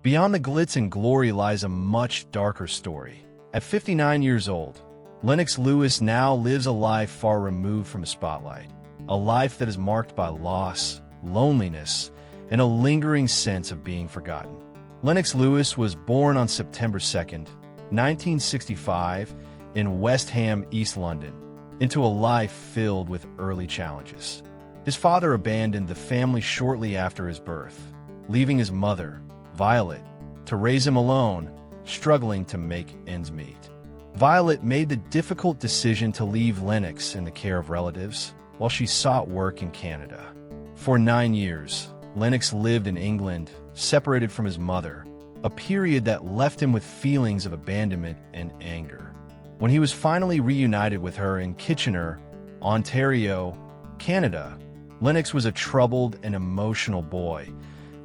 Beyond the glitz and glory lies a much darker story. At 59 years old, Lennox Lewis now lives a life far removed from the spotlight, a life that is marked by loss, loneliness, and a lingering sense of being forgotten. Lennox Lewis was born on September 2nd, 1965, in West Ham, East London, into a life filled with early challenges. His father abandoned the family shortly after his birth, leaving his mother, Violet, to raise him alone, struggling to make ends meet. Violet made the difficult decision to leave Lennox in the care of relatives while she sought work in Canada. For 9 years, Lennox lived in England, separated from his mother, a period that left him with feelings of abandonment and anger. When he was finally reunited with her in Kitchener, Ontario, Canada, Lennox was a troubled and emotional boy,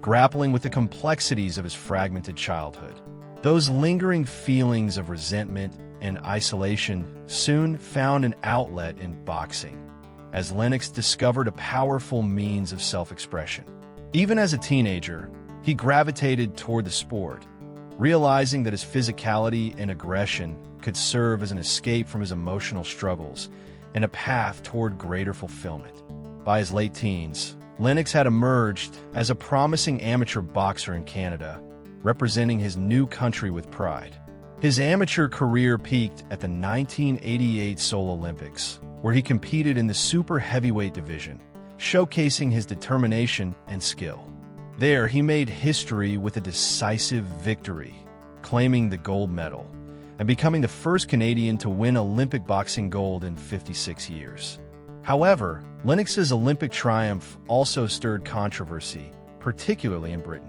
grappling with the complexities of his fragmented childhood. Those lingering feelings of resentment and isolation soon found an outlet in boxing, as Lennox discovered a powerful means of self-expression. Even as a teenager, he gravitated toward the sport, realizing that his physicality and aggression could serve as an escape from his emotional struggles and a path toward greater fulfillment. By his late teens, Lennox had emerged as a promising amateur boxer in Canada, representing his new country with pride. His amateur career peaked at the 1988 Seoul Olympics, where he competed in the super heavyweight division, showcasing his determination and skill. There, he made history with a decisive victory, claiming the gold medal, and becoming the first Canadian to win Olympic boxing gold in 56 years. However, Lennox's Olympic triumph also stirred controversy, particularly in Britain.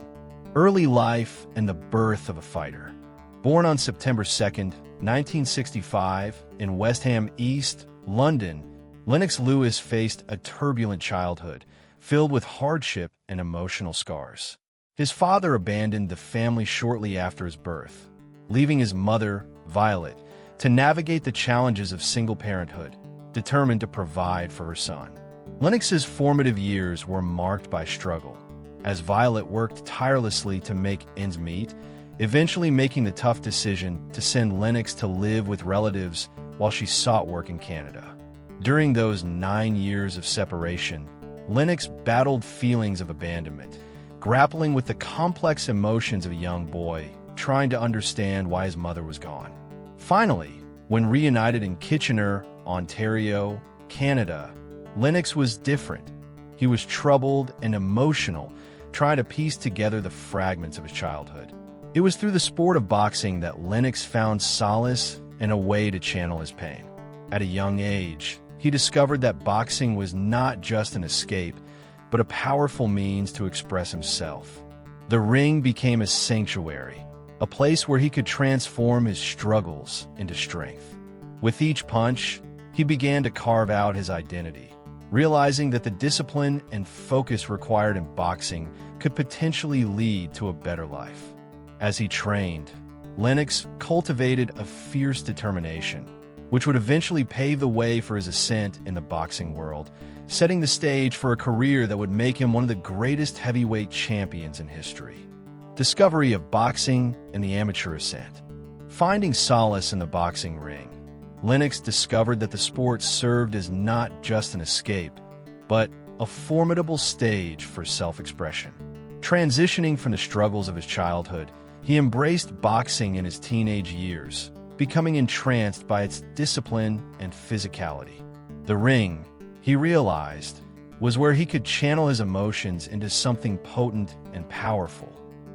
Early life and the birth of a fighter. Born on September 2nd, 1965, in West Ham, East London, Lennox Lewis faced a turbulent childhood, filled with hardship and emotional scars. His father abandoned the family shortly after his birth, leaving his mother, Violet, to navigate the challenges of single parenthood, determined to provide for her son. Lennox's formative years were marked by struggle, as Violet worked tirelessly to make ends meet, eventually making the tough decision to send Lennox to live with relatives while she sought work in Canada. During those 9 years of separation, Lennox battled feelings of abandonment, grappling with the complex emotions of a young boy, trying to understand why his mother was gone. Finally, when reunited in Kitchener, Ontario, Canada, Lennox was different. He was troubled and emotional, trying to piece together the fragments of his childhood. It was through the sport of boxing that Lennox found solace and a way to channel his pain. At a young age, he discovered that boxing was not just an escape, but a powerful means to express himself. The ring became a sanctuary, a place where he could transform his struggles into strength. With each punch, he began to carve out his identity, realizing that the discipline and focus required in boxing could potentially lead to a better life. As he trained, Lennox cultivated a fierce determination, which would eventually pave the way for his ascent in the boxing world, setting the stage for a career that would make him one of the greatest heavyweight champions in history. Discovery of boxing and the amateur ascent. Finding solace in the boxing ring, Lennox discovered that the sport served as not just an escape, but a formidable stage for self-expression. Transitioning from the struggles of his childhood, he embraced boxing in his teenage years, becoming entranced by its discipline and physicality. The ring, he realized, was where he could channel his emotions into something potent and powerful.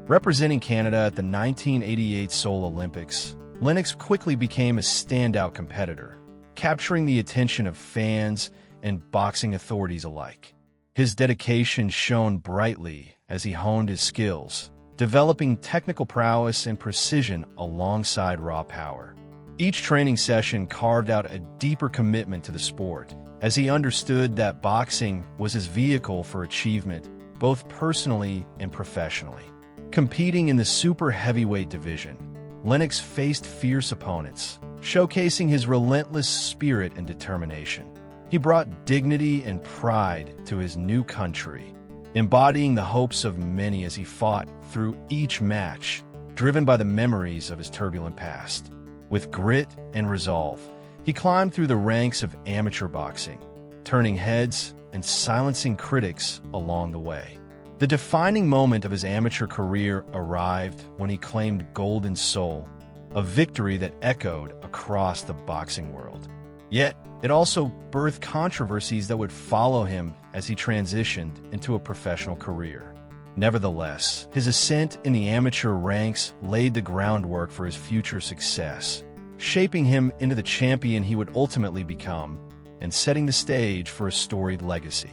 Representing Canada at the 1988 Seoul Olympics, Lennox quickly became a standout competitor, capturing the attention of fans and boxing authorities alike. His dedication shone brightly as he honed his skills, developing technical prowess and precision alongside raw power. Each training session carved out a deeper commitment to the sport, as he understood that boxing was his vehicle for achievement, both personally and professionally. Competing in the super heavyweight division, Lennox faced fierce opponents, showcasing his relentless spirit and determination. He brought dignity and pride to his new country, embodying the hopes of many as he fought through each match, driven by the memories of his turbulent past. With grit and resolve, he climbed through the ranks of amateur boxing, turning heads and silencing critics along the way. The defining moment of his amateur career arrived when he claimed gold in Seoul, a victory that echoed across the boxing world. Yet, it also birthed controversies that would follow him as he transitioned into a professional career. Nevertheless, his ascent in the amateur ranks laid the groundwork for his future success, shaping him into the champion he would ultimately become and setting the stage for a storied legacy.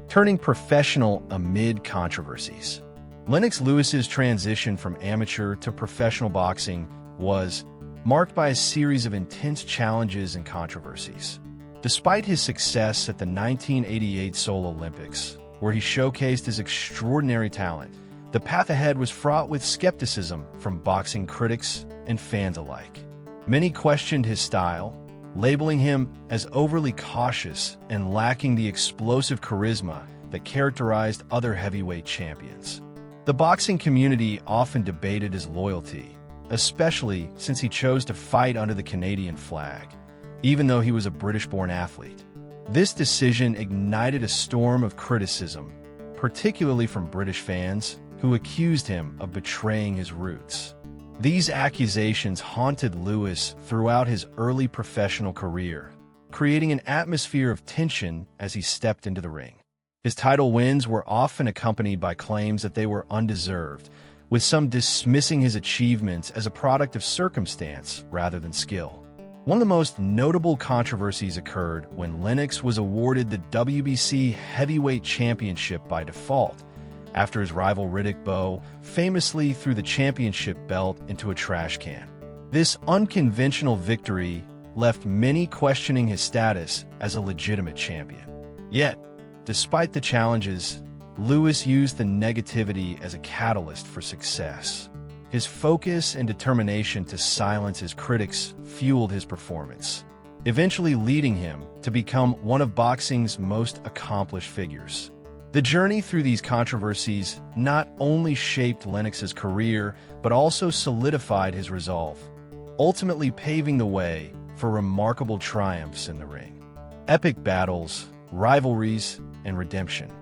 Turning professional amid controversies. Lennox Lewis's transition from amateur to professional boxing was marked by a series of intense challenges and controversies. Despite his success at the 1988 Seoul Olympics, where he showcased his extraordinary talent, the path ahead was fraught with skepticism from boxing critics and fans alike. Many questioned his style, labeling him as overly cautious and lacking the explosive charisma that characterized other heavyweight champions. The boxing community often debated his loyalty, especially since he chose to fight under the Canadian flag, even though he was a British-born athlete. This decision ignited a storm of criticism, particularly from British fans who accused him of betraying his roots. These accusations haunted Lewis throughout his early professional career, creating an atmosphere of tension as he stepped into the ring. His title wins were often accompanied by claims that they were undeserved, with some dismissing his achievements as a product of circumstance rather than skill. One of the most notable controversies occurred when Lennox was awarded the WBC Heavyweight Championship by default, after his rival Riddick Bowe famously threw the championship belt into a trash can. This unconventional victory left many questioning his status as a legitimate champion. Yet, despite the challenges, Lewis used the negativity as a catalyst for success. His focus and determination to silence his critics fueled his performance, eventually leading him to become one of boxing's most accomplished figures. The journey through these controversies not only shaped Lennox's career, but also solidified his resolve, ultimately paving the way for remarkable triumphs in the ring. Epic battles, rivalries, and redemption.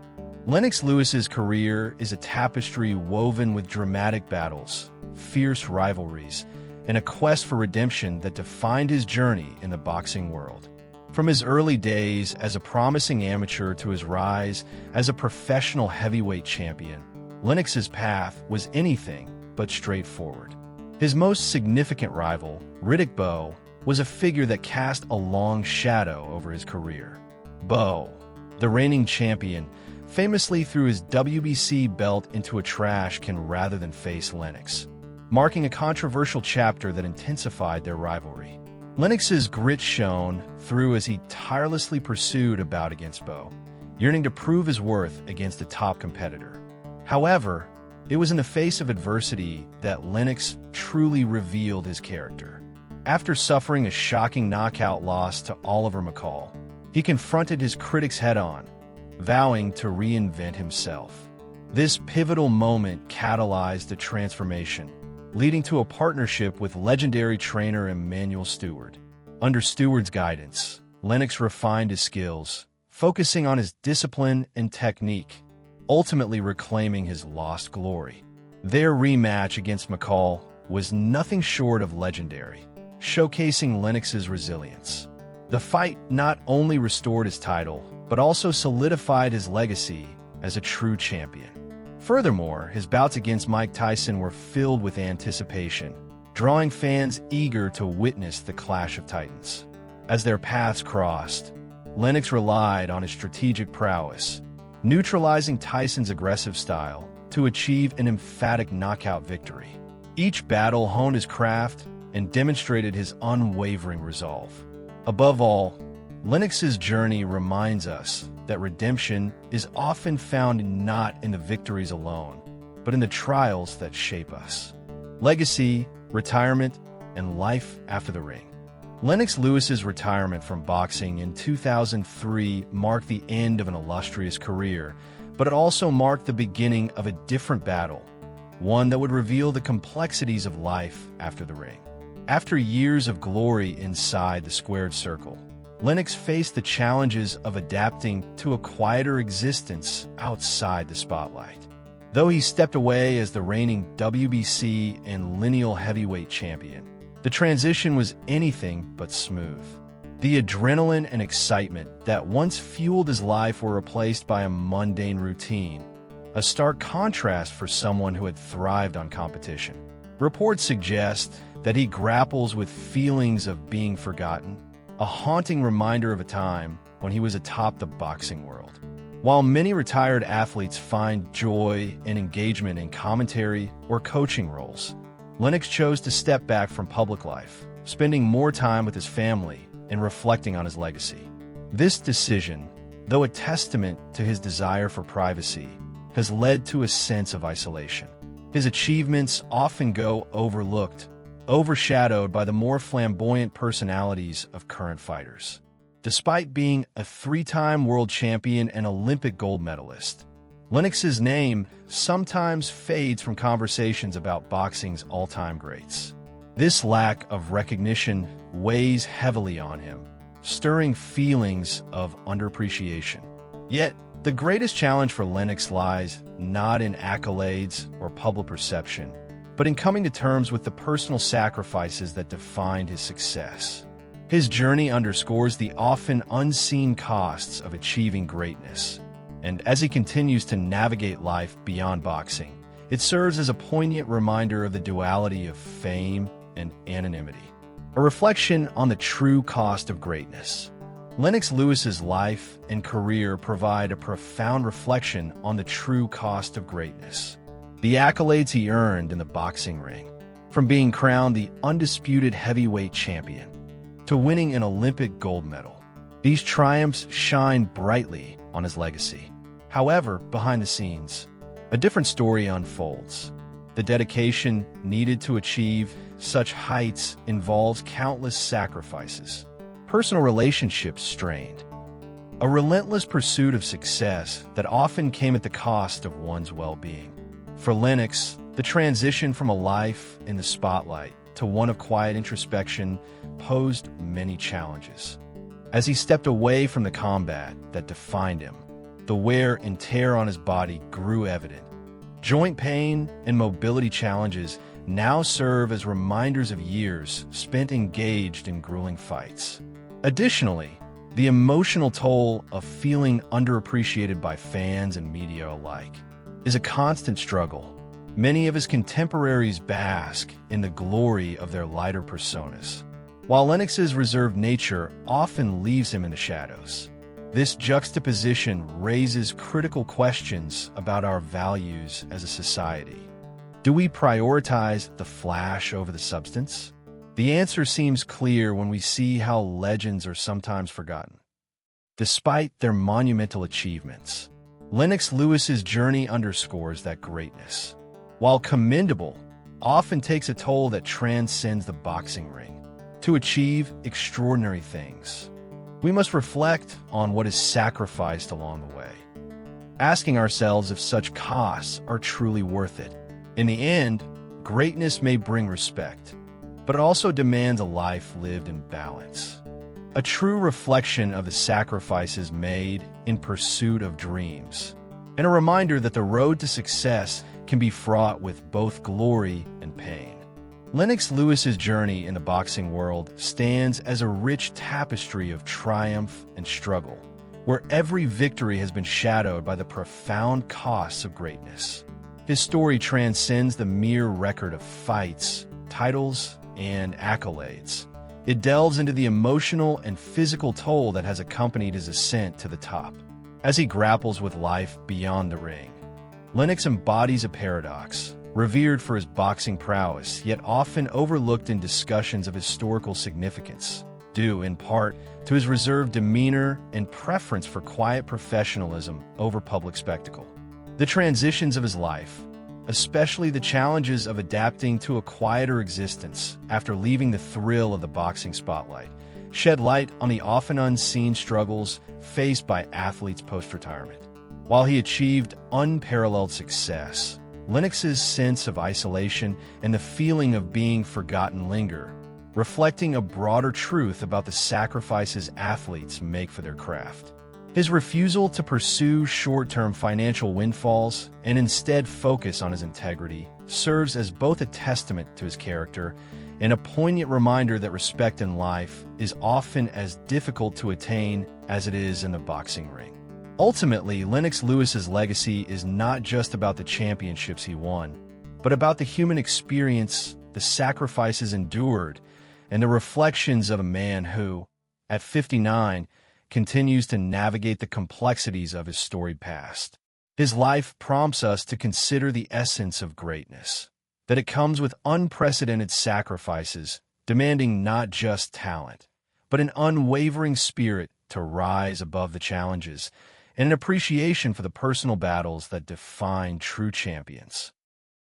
Lennox Lewis's career is a tapestry woven with dramatic battles, fierce rivalries, and a quest for redemption that defined his journey in the boxing world. From his early days as a promising amateur to his rise as a professional heavyweight champion, Lennox's path was anything but straightforward. His most significant rival, Riddick Bowe, was a figure that cast a long shadow over his career. Bowe, the reigning champion, famously threw his WBC belt into a trash can rather than face Lennox, marking a controversial chapter that intensified their rivalry. Lennox's grit shone through as he tirelessly pursued a bout against Bowe, yearning to prove his worth against a top competitor. However, it was in the face of adversity that Lennox truly revealed his character. After suffering a shocking knockout loss to Oliver McCall, he confronted his critics head-on, vowing to reinvent himself. This pivotal moment catalyzed a transformation, leading to a partnership with legendary trainer Emmanuel Stewart. Under Stewart's guidance, Lennox refined his skills, focusing on his discipline and technique, ultimately reclaiming his lost glory. Their rematch against McCall was nothing short of legendary, showcasing Lennox's resilience. The fight not only restored his title, but also solidified his legacy as a true champion. Furthermore, his bouts against Mike Tyson were filled with anticipation, drawing fans eager to witness the clash of titans. As their paths crossed, Lennox relied on his strategic prowess, neutralizing Tyson's aggressive style to achieve an emphatic knockout victory. Each battle honed his craft and demonstrated his unwavering resolve. Above all, Lennox's journey reminds us that redemption is often found not in the victories alone, but in the trials that shape us. Legacy, retirement, and life after the ring. Lennox Lewis's retirement from boxing in 2003 marked the end of an illustrious career, But it also marked the beginning of a different battle, one that would reveal the complexities of life after the ring. After years of glory inside the squared circle, Lennox faced the challenges of adapting to a quieter existence outside the spotlight. Though he stepped away as the reigning WBC and lineal heavyweight champion, the transition was anything but smooth. The adrenaline and excitement that once fueled his life were replaced by a mundane routine, a stark contrast for someone who had thrived on competition. Reports suggest that he grapples with feelings of being forgotten, a haunting reminder of a time when he was atop the boxing world. While many retired athletes find joy and engagement in commentary or coaching roles, Lennox chose to step back from public life, spending more time with his family and reflecting on his legacy. This decision, though a testament to his desire for privacy, has led to a sense of isolation. His achievements often go overlooked, overshadowed by the more flamboyant personalities of current fighters. Despite being a three-time world champion and Olympic gold medalist, Lennox's name sometimes fades from conversations about boxing's all-time greats. This lack of recognition weighs heavily on him, stirring feelings of underappreciation. Yet, the greatest challenge for Lennox lies not in accolades or public perception, but in coming to terms with the personal sacrifices that defined his success. His journey underscores the often unseen costs of achieving greatness, and as he continues to navigate life beyond boxing, it serves as a poignant reminder of the duality of fame and anonymity, a reflection on the true cost of greatness. Lennox Lewis's life and career provide a profound reflection on the true cost of greatness. The accolades he earned in the boxing ring, from being crowned the undisputed heavyweight champion to winning an Olympic gold medal, these triumphs shine brightly on his legacy. However, behind the scenes, a different story unfolds. The dedication needed to achieve such heights involves countless sacrifices, personal relationships strained, a relentless pursuit of success that often came at the cost of one's well-being. For Lennox, the transition from a life in the spotlight to one of quiet introspection posed many challenges. As he stepped away from the combat that defined him, the wear and tear on his body grew evident. Joint pain and mobility challenges now serve as reminders of years spent engaged in grueling fights. Additionally, the emotional toll of feeling underappreciated by fans and media alike is a constant struggle. Many of his contemporaries bask in the glory of their lighter personas, while Lennox's reserved nature often leaves him in the shadows. This juxtaposition raises critical questions about our values as a society. Do we prioritize the flash over the substance? The answer seems clear when we see how legends are sometimes forgotten. Despite their monumental achievements, Lennox Lewis's journey underscores that greatness, while commendable, often takes a toll that transcends the boxing ring. To achieve extraordinary things, we must reflect on what is sacrificed along the way, asking ourselves if such costs are truly worth it. In the end, greatness may bring respect, but it also demands a life lived in balance, a true reflection of the sacrifices made in pursuit of dreams, and a reminder that the road to success can be fraught with both glory and pain. Lennox Lewis's journey in the boxing world stands as a rich tapestry of triumph and struggle, where every victory has been shadowed by the profound costs of greatness. His story transcends the mere record of fights, titles, and accolades. It delves into the emotional and physical toll that has accompanied his ascent to the top. As he grapples with life beyond the ring, Lennox embodies a paradox, revered for his boxing prowess, yet often overlooked in discussions of historical significance, due in part to his reserved demeanor and preference for quiet professionalism over public spectacle. The transitions of his life, especially the challenges of adapting to a quieter existence after leaving the thrill of the boxing spotlight, shed light on the often unseen struggles faced by athletes post-retirement. While he achieved unparalleled success, Lennox's sense of isolation and the feeling of being forgotten linger, reflecting a broader truth about the sacrifices athletes make for their craft. His refusal to pursue short-term financial windfalls and instead focus on his integrity serves as both a testament to his character and a poignant reminder that respect in life is often as difficult to attain as it is in the boxing ring. Ultimately, Lennox Lewis's legacy is not just about the championships he won, but about the human experience, the sacrifices endured, and the reflections of a man who, at 59, continues to navigate the complexities of his storied past. His life prompts us to consider the essence of greatness, that it comes with unprecedented sacrifices, demanding not just talent, but an unwavering spirit to rise above the challenges, and an appreciation for the personal battles that define true champions.